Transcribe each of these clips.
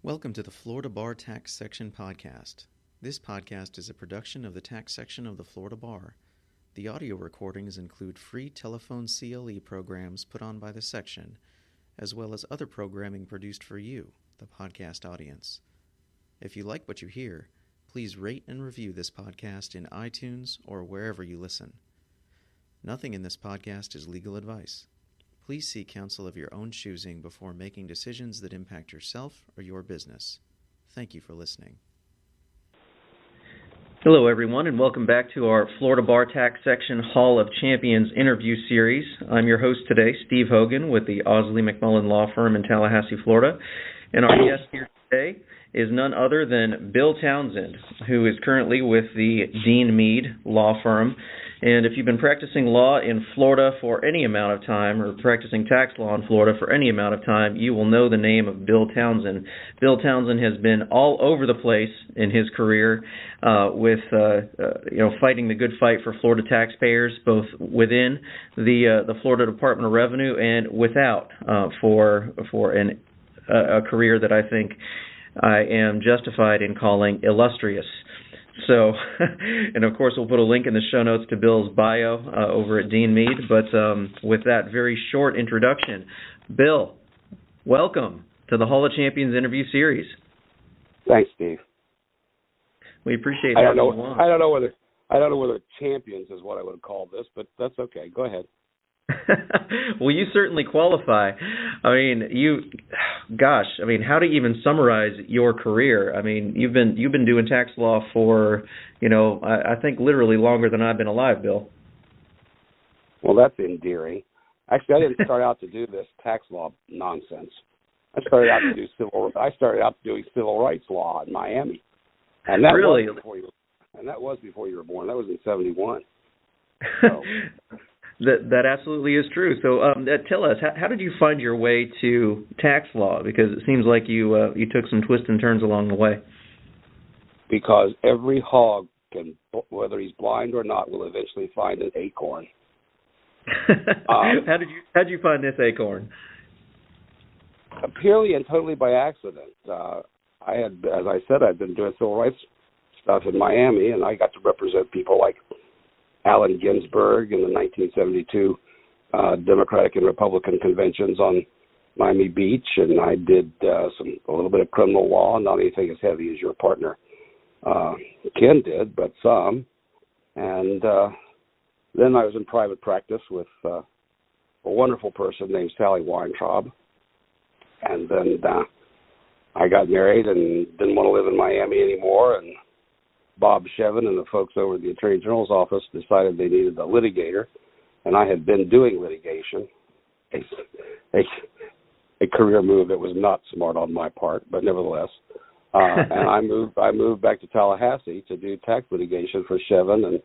Welcome to the Florida Bar Tax Section podcast. This podcast is a production of the Tax Section of the Florida Bar. The audio recordings include free telephone CLE programs put on by the section, as well as other programming produced for you, the podcast audience. If you like what you hear, please rate and review this podcast in iTunes or wherever you listen. Nothing in this podcast is legal advice. Please seek counsel of your own choosing before making decisions that impact yourself or your business. Thank you for listening. Hello, everyone, and welcome back to our Florida Bar Tax Section Hall of Champions interview series. I'm your host today, Steve Hogan, with the Osley McMullen Law Firm in Tallahassee, Florida. And our guest here today is none other than Bill Townsend, who is currently with the Dean Mead Law Firm. And if you've been practicing law in Florida for any amount of time, or practicing tax law in Florida for any amount of time, you will know the name of Bill Townsend. Bill Townsend has been all over the place in his career fighting the good fight for Florida taxpayers, both within the Florida Department of Revenue and without, for a career that I think I am justified in calling illustrious. So, and of course, we'll put a link in the show notes to Bill's bio over at Dean Mead. But with that very short introduction, Bill, welcome to the Hall of Champions interview series. Thanks, Steve. We appreciate having you on. I don't know whether champions is what I would call this, but that's okay. Go ahead. Well, you certainly qualify. I mean, how to even summarize your career? I mean, you've been doing tax law for, I think literally longer than I've been alive, Bill. Well, that's endearing. Actually, I didn't start out to do this tax law nonsense. I started out doing civil rights law in Miami, and that really was before you were born. That was in '71. So. That absolutely is true. So tell us, how did you find your way to tax law? Because it seems like you took some twists and turns along the way. Because every hog, whether he's blind or not, will eventually find an acorn. How did you find this acorn? Purely and totally by accident. As I said, I'd been doing civil rights stuff in Miami, and I got to represent people like Allen Ginsberg in the 1972 Democratic and Republican conventions on Miami Beach, and I did a little bit of criminal law, not anything as heavy as your partner Ken did, but some. And then I was in private practice with a wonderful person named Sally Weintraub, and then I got married and didn't want to live in Miami anymore, and Bob Shevin and the folks over at the Attorney General's office decided they needed a litigator, and I had been doing litigation, a career move that was not smart on my part, but nevertheless. And I moved back to Tallahassee to do tax litigation for Shevin and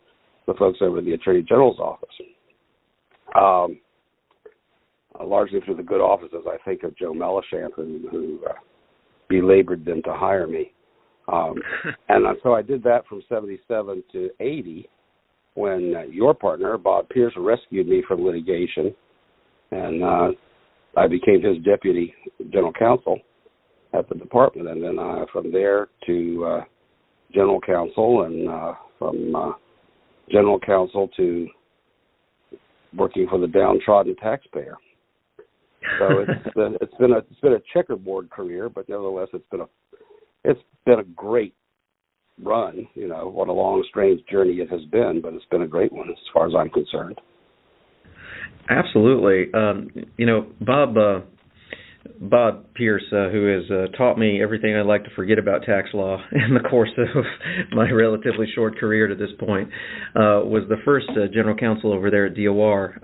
the folks over at the Attorney General's office. Largely through the good offices, I think, of Joe Melishant, who belabored them to hire me. And so I did that from 77 to 80 when your partner, Bob Pierce, rescued me from litigation, and I became his deputy general counsel at the department. And then from there to general counsel, and from general counsel to working for the downtrodden taxpayer. So it's been a checkerboard career, but nevertheless it's been a great run. What a long, strange journey it has been, but it's been a great one as far as I'm concerned. Absolutely. Bob Pierce, who has taught me everything I'd like to forget about tax law in the course of my relatively short career to this point, was the first general counsel over there at DOR.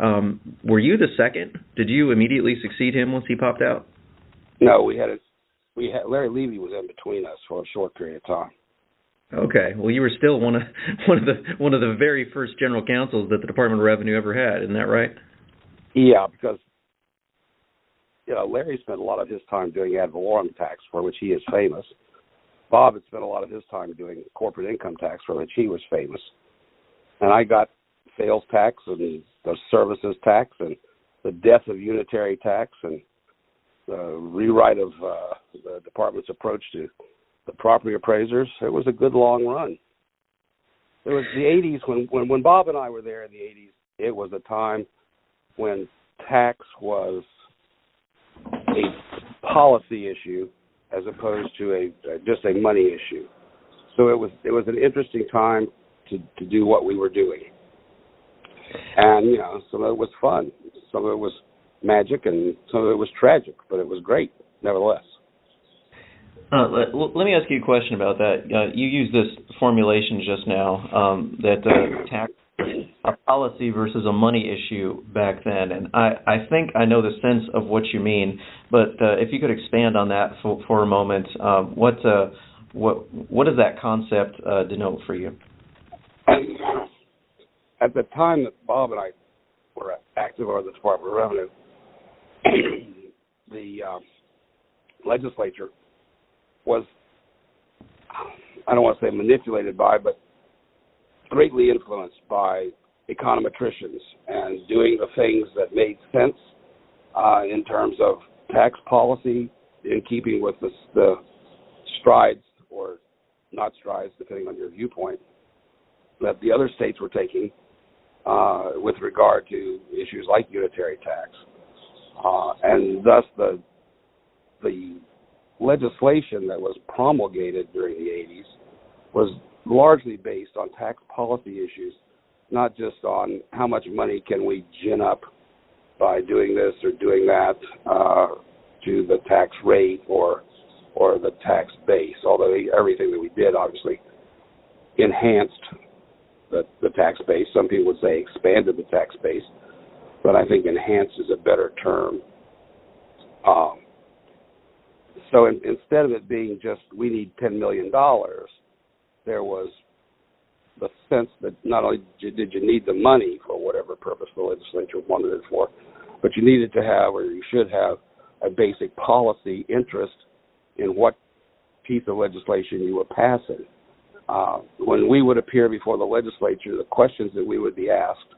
Were you the second? Did you immediately succeed him once he popped out? No, we had Larry Levy was in between us for a short period of time. Okay, well, you were still one of the very first general counsels that the Department of Revenue ever had, isn't that right? Yeah, because Larry spent a lot of his time doing ad valorem tax, for which he is famous. Bob had spent a lot of his time doing corporate income tax, for which he was famous. And I got sales tax and the services tax and the death of unitary tax and rewrite of the department's approach to the property appraisers. It was a good long run. It was the 80s when Bob and I were there in the 80s. It was a time when tax was a policy issue as opposed to just a money issue. So it was an interesting time to do what we were doing. And, some of it was fun. Some of it was magic, and some of it was tragic, but it was great, nevertheless. Let me ask you a question about that. You used this formulation just now, that tax a policy versus a money issue back then, and I think I know the sense of what you mean, but if you could expand on that for a moment, what does that concept denote for you? At the time that Bob and I were active on the Department of Revenue, the legislature was, I don't want to say manipulated by, but greatly influenced by econometricians and doing the things that made sense in terms of tax policy in keeping with the strides or not strides, depending on your viewpoint, that the other states were taking with regard to issues like unitary tax. And thus the legislation that was promulgated during the 80s was largely based on tax policy issues, not just on how much money can we gin up by doing this or doing that to the tax rate or the tax base, although everything that we did obviously enhanced the tax base. Some people would say expanded the tax base, but I think enhanced is a better term. So instead of it being just we need $10 million, there was the sense that not only did you need the money for whatever purpose the legislature wanted it for, but you needed to have, or you should have, a basic policy interest in what piece of legislation you were passing. When we would appear before the legislature, the questions that we would be asked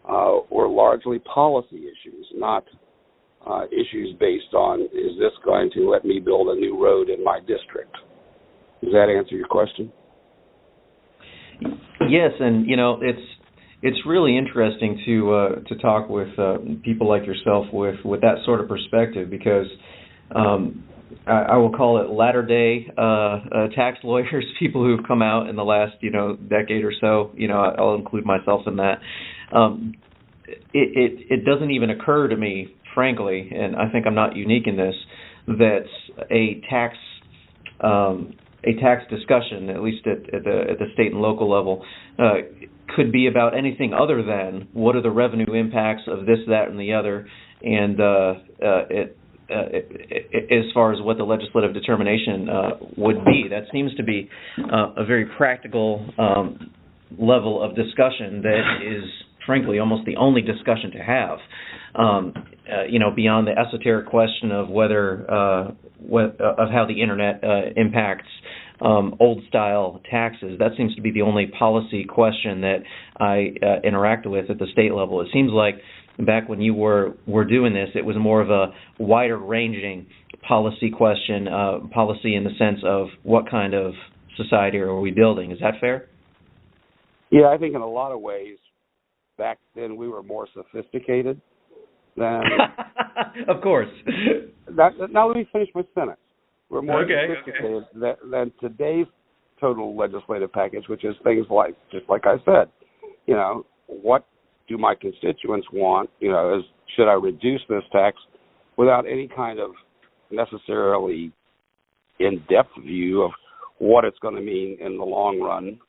were largely policy issues, not issues based on, is this going to let me build a new road in my district? Does that answer your question? Yes, and it's really interesting to talk with people like yourself with that sort of perspective, because I will call it latter-day tax lawyers, people who've come out in the last decade or so. I'll include myself in that. It doesn't even occur to me, frankly, and I think I'm not unique in this, that a tax discussion, at least at the state and local level, could be about anything other than what are the revenue impacts of this, that, and the other, and as far as what the legislative determination would be. That seems to be a very practical level of discussion that is, frankly, almost the only discussion to have. Beyond the esoteric question of whether of how the internet impacts old-style taxes. That seems to be the only policy question that I interact with at the state level. It seems like back when you were doing this, it was more of a wider-ranging policy question, policy in the sense of what kind of society are we building. Is that fair? Yeah, I think in a lot of ways, back then we were more sophisticated than... Of course. Now let me finish my sentence. We're more sophisticated than today's total legislative package, which is things like, just like I said, what do my constituents want? Should I reduce this tax without any kind of necessarily in-depth view of what it's going to mean in the long run?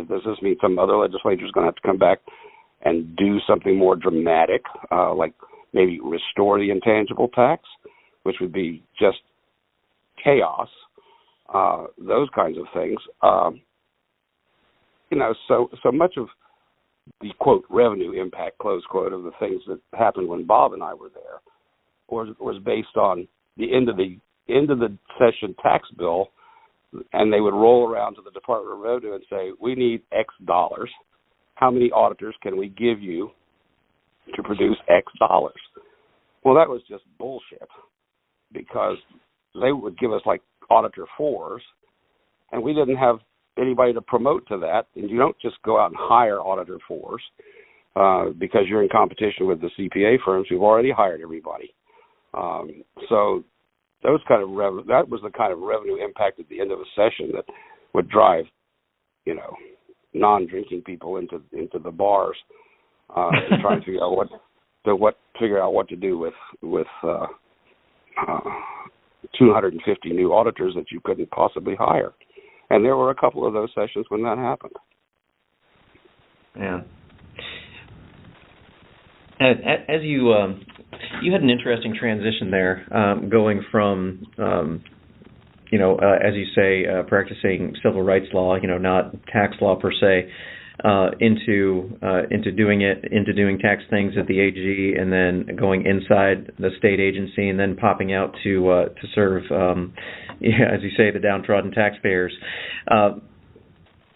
Does this mean some other legislature is going to have to come back and do something more dramatic, like maybe restore the intangible tax, which would be just chaos, those kinds of things. So much of the, quote, revenue impact, close quote, of the things that happened when Bob and I were there was based on the end of the session tax bill, and they would roll around to the Department of Revenue and say, we need X dollars. How many auditors can we give you to produce X dollars? Well, that was just bullshit. because they would give us like auditor 4s, and we didn't have anybody to promote to that. And you don't just go out and hire auditor 4s because you're in competition with the CPA firms who've already hired everybody. So those kind of that was the kind of revenue impact at the end of a session that would drive, non-drinking people into the bars to try and figure out what to do with 250 new auditors that you couldn't possibly hire. And there were a couple of those sessions when that happened. Yeah. And as you had an interesting transition there, going from as you say, practicing civil rights law, not tax law per se, into doing tax things at the AG, and then going inside the state agency, and then popping out to serve, as you say, the downtrodden taxpayers.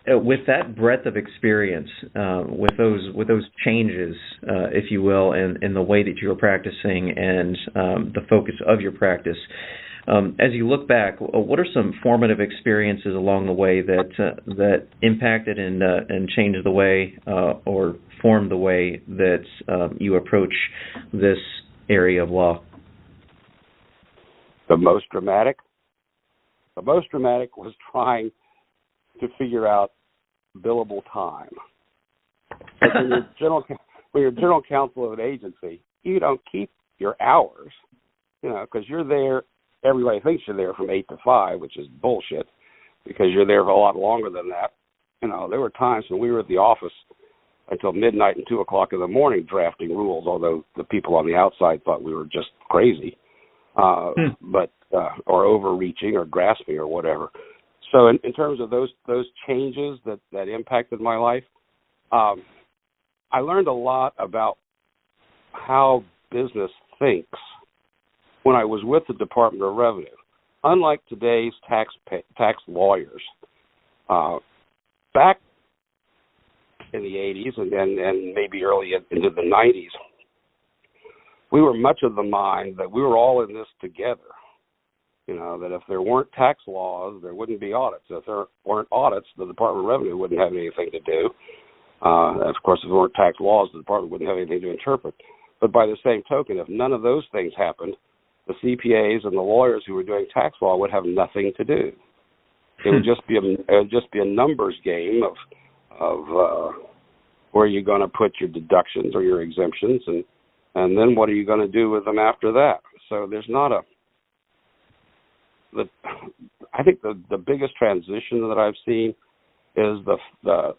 With that breadth of experience, with those changes, if you will, in the way that you were practicing and the focus of your practice, as you look back, what are some formative experiences along the way that impacted and changed the way or formed the way that you approach this area of law? The most dramatic was trying to figure out billable time. Like when you're general counsel of an agency, you don't keep your hours, because you're there. Everybody thinks you're there from 8 to 5, which is bullshit, because you're there for a lot longer than that. There were times when we were at the office until midnight and 2 o'clock in the morning drafting rules, although the people on the outside thought we were just crazy, but or overreaching or grasping or whatever. So in terms of those changes that impacted my life, I learned a lot about how business thinks when I was with the Department of Revenue. Unlike today's tax lawyers, back in the 80s and maybe early into the 90s, we were much of the mind that we were all in this together. That if there weren't tax laws, there wouldn't be audits. If there weren't audits, the Department of Revenue wouldn't have anything to do. Of course, if there weren't tax laws, the department wouldn't have anything to interpret. But by the same token, if none of those things happened, the CPAs and the lawyers who were doing tax law would have nothing to do. It would just be a numbers game of where you're going to put your deductions or your exemptions, and then what are you going to do with them after that? So there's not I think the biggest transition that I've seen is the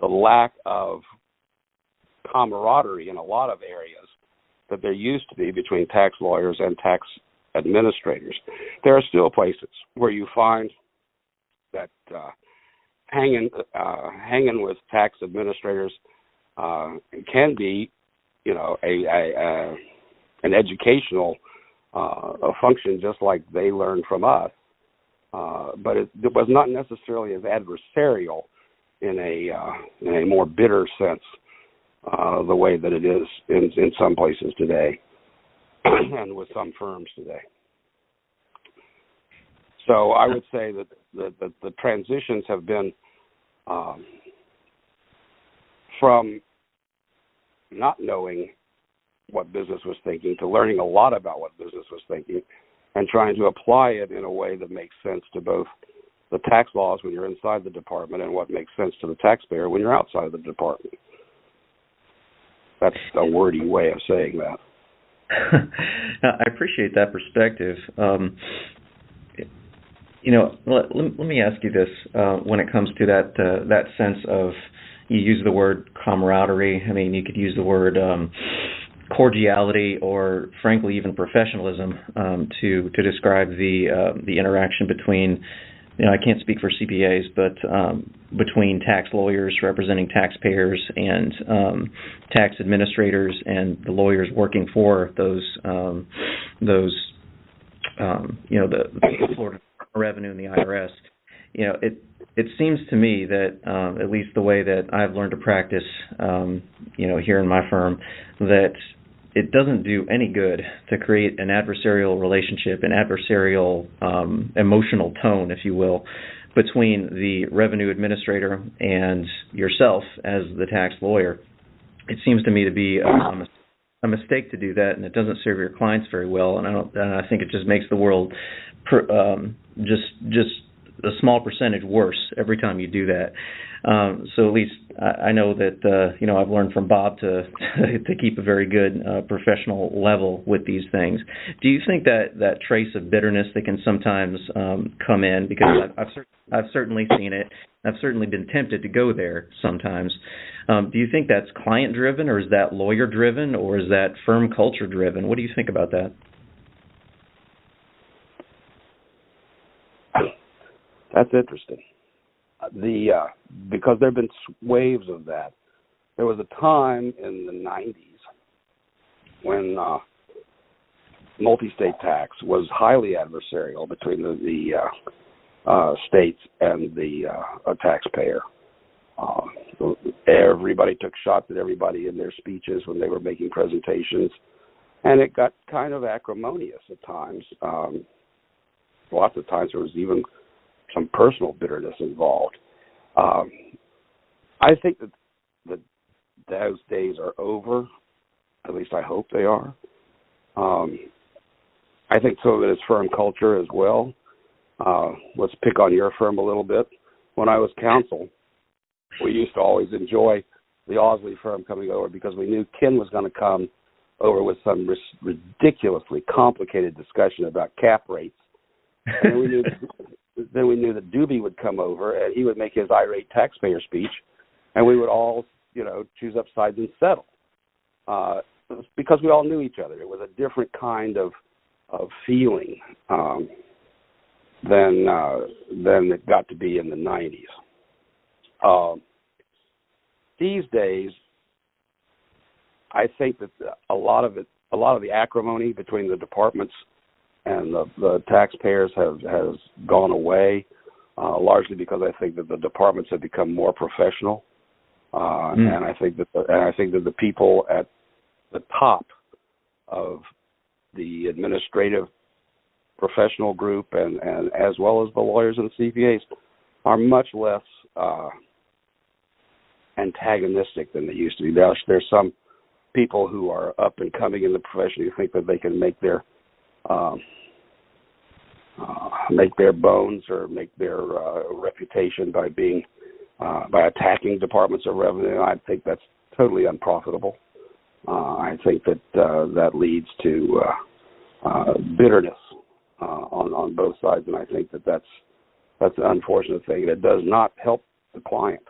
lack of camaraderie in a lot of areas that there used to be between tax lawyers and tax administrators. There are still places where you find that hanging with tax administrators can be, an educational function, just like they learned from us. But it was not necessarily as adversarial in a more bitter sense, the way that it is in some places today and with some firms today. So I would say that the transitions have been from not knowing what business was thinking to learning a lot about what business was thinking and trying to apply it in a way that makes sense to both the tax laws when you're inside the department and what makes sense to the taxpayer when you're outside the department. That's a wordy way of saying that. I appreciate that perspective. Let me ask you this: when it comes to that sense of, you use the word camaraderie. I mean, you could use the word cordiality, or frankly, even professionalism, to describe the interaction between. I can't speak for CPAs, but between tax lawyers representing taxpayers and tax administrators and the lawyers working for those the Florida Revenue and the IRS. It seems to me that at least the way that I've learned to practice, here in my firm, that it doesn't do any good to create an adversarial relationship, an adversarial emotional tone, if you will, between the revenue administrator and yourself as the tax lawyer. It seems to me to be a mistake to do that, and it doesn't serve your clients very well. And I think it just makes the world just a small percentage worse every time you do that. So at least I know that I've learned from Bob to keep a very good professional level with these things. Do you think that trace of bitterness that can sometimes come in, because I've certainly seen it, I've certainly been tempted to go there sometimes. Do you think that's client driven, or is that lawyer driven, or is that firm culture driven? What do you think about that? That's interesting. Because there have been waves of that. There was a time in the 90s when multi-state tax was highly adversarial between the states and the taxpayer. Everybody took shots at everybody in their speeches when they were making presentations, and it got kind of acrimonious at times. Lots of times there was even some personal bitterness involved. I think that those days are over. At least I hope they are. I think some of it is firm culture as well. Let's pick on your firm a little bit. When I was counsel, we used to always enjoy the Ausley firm coming over because we knew Ken was going to come over with some ridiculously complicated discussion about cap rates. And then we knew that Doobie would come over and he would make his irate taxpayer speech, and we would all, choose up sides and settle. Because we all knew each other. It was a different kind of feeling than it got to be in the 90s. These days, I think that a lot of the acrimony between the departments and the taxpayers has gone away, largely because I think that the departments have become more professional, and I think that the people at the top of the administrative professional group and as well as the lawyers and the CPAs are much less antagonistic than they used to be. There's some people who are up and coming in the profession who think that they can make their bones or make their reputation by attacking departments of revenue. I think that's totally unprofitable. I think that leads to bitterness on both sides, and I think that's an unfortunate thing. It does not help the client.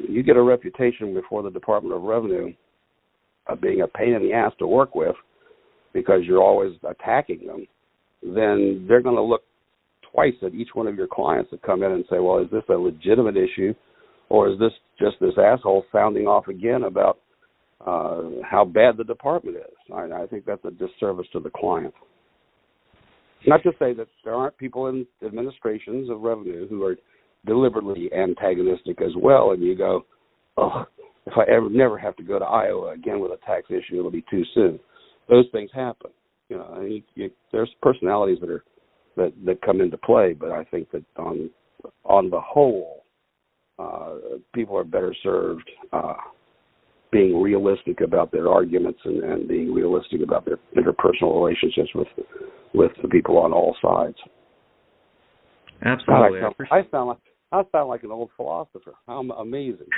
You get a reputation before the Department of Revenue of being a pain in the ass to work with because you're always attacking them, then they're going to look twice at each one of your clients that come in and say, well, is this a legitimate issue, or is this just this asshole sounding off again about how bad the department is? I think that's a disservice to the client. Not to say that there aren't people in administrations of revenue who are deliberately antagonistic as well, and you go, oh, if I ever never have to go to Iowa again with a tax issue, it'll be too soon. Those things happen. There's personalities that come into play, but I think that on the whole, people are better served being realistic about their arguments and being realistic about their interpersonal relationships with the people on all sides. Absolutely. God, I sound like an old philosopher. How amazing.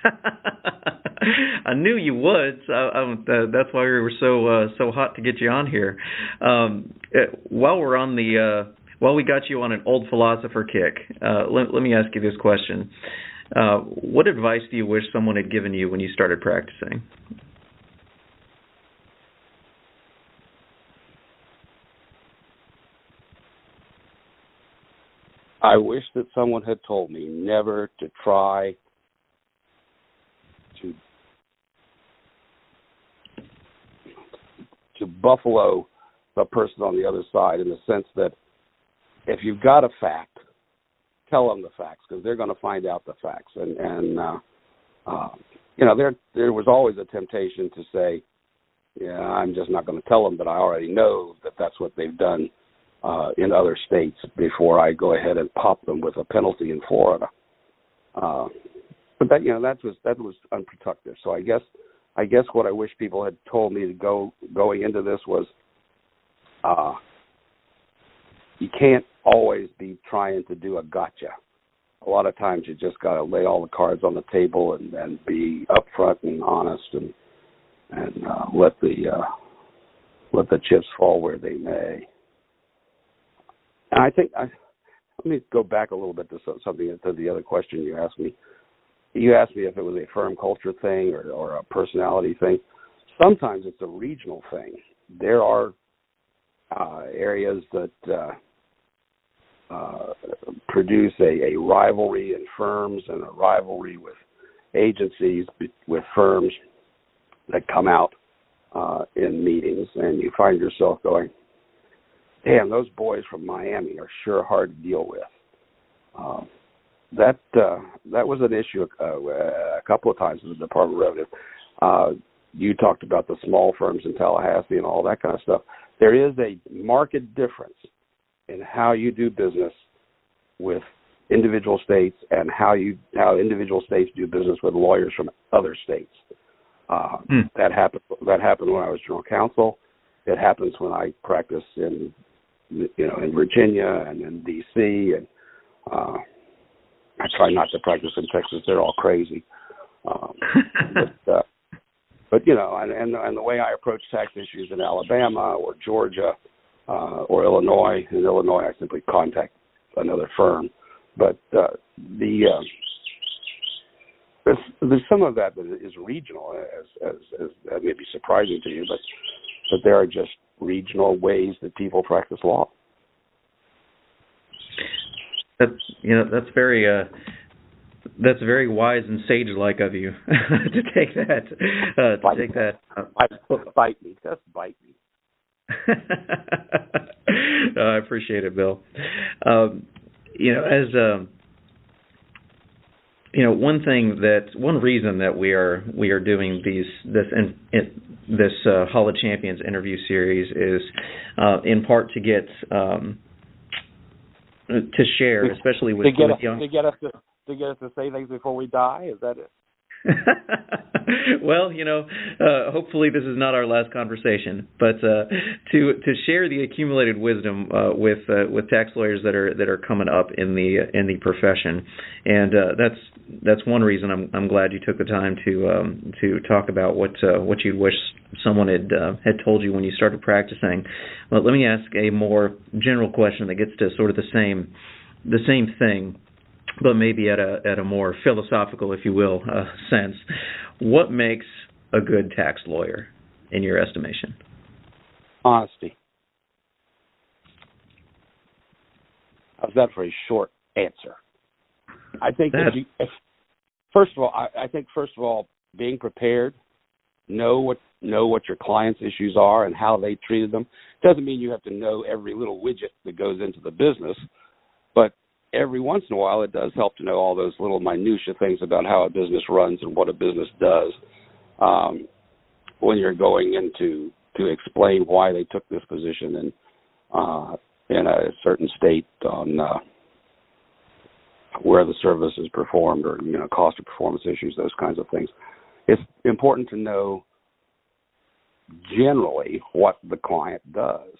I knew you would. So that's why we were so hot to get you on here. While we got you on an old philosopher kick, let me ask you this question. What advice do you wish someone had given you when you started practicing? I wish that someone had told me never to try to buffalo the person on the other side, in the sense that if you've got a fact, tell them the facts, because they're going to find out the facts. And there was always a temptation to say, Yeah, I'm just not going to tell them that I already know that that's what they've done in other states before I go ahead and pop them with a penalty in Florida. But that, that was unproductive. So I guess what I wish people had told me going into this was, you can't always be trying to do a gotcha. A lot of times you just got to lay all the cards on the table and be upfront and honest and let the chips fall where they may. And I think let me go back a little bit to something, to the other question you asked me. You asked me if it was a firm culture thing or a personality thing. Sometimes it's a regional thing. There are areas that produce a rivalry in firms and a rivalry with agencies, with firms that come out in meetings, and you find yourself going, damn, those boys from Miami are sure hard to deal with. That was an issue a couple of times in the Department of Revenue. You talked about the small firms in Tallahassee and all that kind of stuff. There is a marked difference in how you do business with individual states and how individual states do business with lawyers from other states. That happened when I was general counsel. It happens when I practice in Virginia and in D.C. and I try not to practice in Texas. They're all crazy. But and the way I approach tax issues in Alabama or Georgia or Illinois, in Illinois I simply contact another firm. But there's some of that is regional, as that may be surprising to you, but there are just regional ways that people practice law. That's very wise and sage-like of you to take that. Bite me. Just bite me. I appreciate it, Bill. One reason that we are doing this Hall of Champions interview series is in part to get to share, especially with young. To get us to say things before we die. Is that it? Well, hopefully this is not our last conversation, but to share the accumulated wisdom with tax lawyers that are coming up in the profession, and that's one reason I'm glad you took the time to talk about what you wish someone had told you when you started practicing. Well, let me ask a more general question that gets to sort of the same thing, but maybe at a more philosophical, if you will, sense. What makes a good tax lawyer, in your estimation? Honesty. How's that for a short answer? I think first of all, being prepared, know what your client's issues are and how they treated them. Doesn't mean you have to know every little widget that goes into the business, but every once in a while, it does help to know all those little minutia things about how a business runs and what a business does when you're going in to explain why they took this position in a certain state on where the service is performed or cost of performance issues, those kinds of things. It's important to know generally what the client does,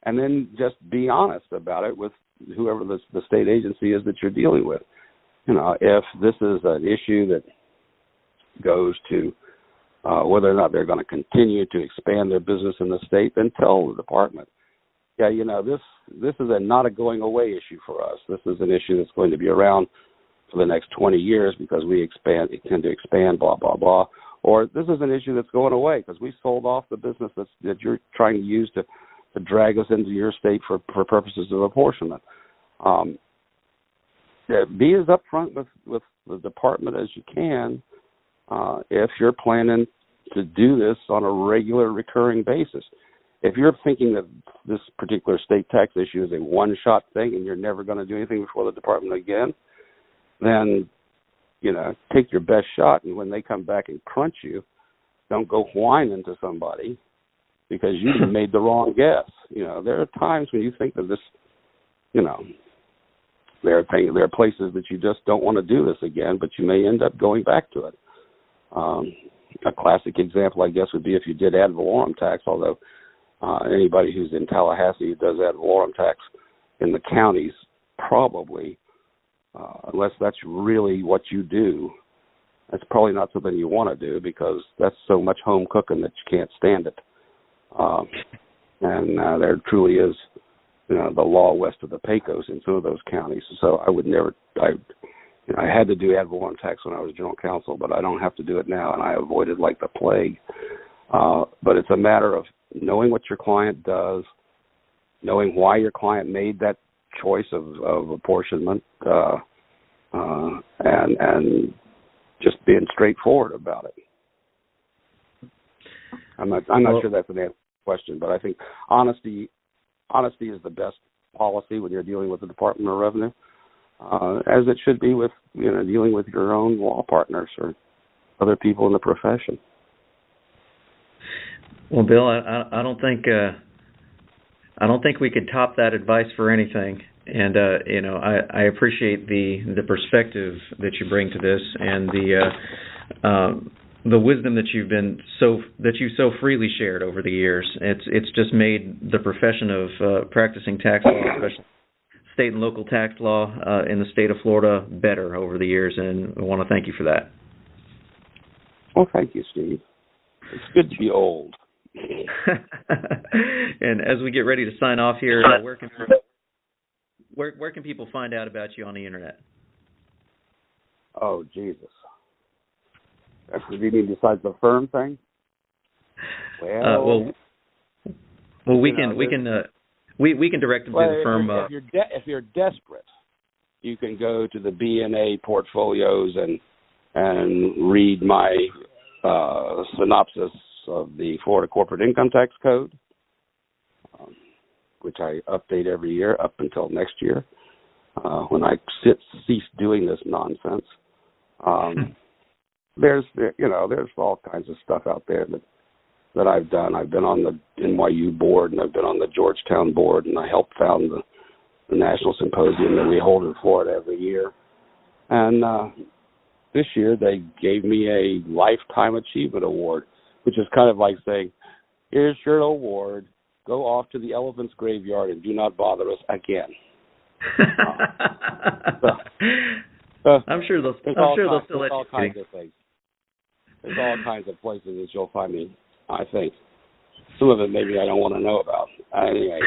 and then just be honest about it with whoever the state agency is that you're dealing with. If this is an issue that goes to whether or not they're going to continue to expand their business in the state, then tell the department, this is not a going away issue for us. This is an issue that's going to be around for the next 20 years because we tend to expand, blah, blah, blah. Or this is an issue that's going away because we sold off the business that you're trying to use to drag us into your state for purposes of apportionment. Be as upfront with the department as you can if you're planning to do this on a regular, recurring basis. If you're thinking that this particular state tax issue is a one-shot thing and you're never going to do anything before the department again, then take your best shot, and when they come back and crunch you, don't go whining to somebody because you made the wrong guess. There are times when you think that this, there are places that you just don't want to do this again, but you may end up going back to it. A classic example, I guess, would be if you did ad valorem tax, although anybody who's in Tallahassee who does ad valorem tax in the counties probably, unless that's really what you do, that's probably not something you want to do because that's so much home cooking that you can't stand it. And there truly is, the law west of the Pecos in some of those counties. So I would never, I had to do ad valorem tax when I was general counsel, but I don't have to do it now, and I avoid it like the plague. But it's a matter of knowing what your client does, knowing why your client made that choice of apportionment, and just being straightforward about it. I'm not sure that's an answer to the question, but I think honesty is the best policy when you're dealing with the Department of Revenue, as it should be with dealing with your own law partners or other people in the profession. Well, Bill, I don't think we could top that advice for anything. And I appreciate the perspective that you bring to this and the wisdom that you so freely shared over the years. It's just made the profession of practicing tax law, especially state and local tax law in the state of Florida, better over the years, and I want to thank you for that. Well, thank you, Steve. It's good to be old. And as we get ready to sign off here, where can people find out about you on the internet? Oh, Jesus. That's what you mean besides the firm thing? Well, we can direct them to the firm. If you're desperate, you can go to the BNA portfolios and read my synopsis of the Florida Corporate Income Tax Code, which I update every year up until next year when I cease doing this nonsense. There's all kinds of stuff out there that I've done. I've been on the NYU board, and I've been on the Georgetown board, and I helped found the national symposium that we hold in Florida every year. And this year they gave me a Lifetime Achievement Award, which is kind of like saying, here's your award, go off to the elephant's graveyard and do not bother us again. I'm sure they'll still let you. All kinds of things. There's all kinds of places that you'll find me, I think. Some of it maybe I don't want to know about. Anyway,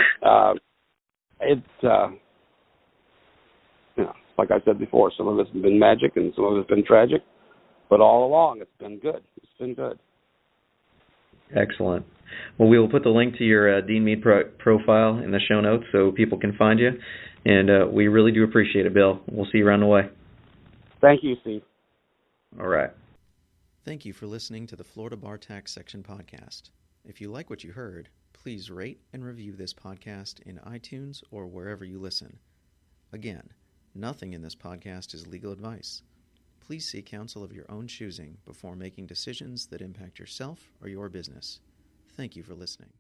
like I said before, some of it's been magic and some of it's been tragic, but all along it's been good. It's been good. Excellent. Well, we will put the link to your Dean Mead profile in the show notes so people can find you, and we really do appreciate it, Bill. We'll see you around the way. Thank you, Steve. All right. Thank you for listening to the Florida Bar Tax Section podcast. If you like what you heard, please rate and review this podcast in iTunes or wherever you listen. Again, nothing in this podcast is legal advice. Please seek counsel of your own choosing before making decisions that impact yourself or your business. Thank you for listening.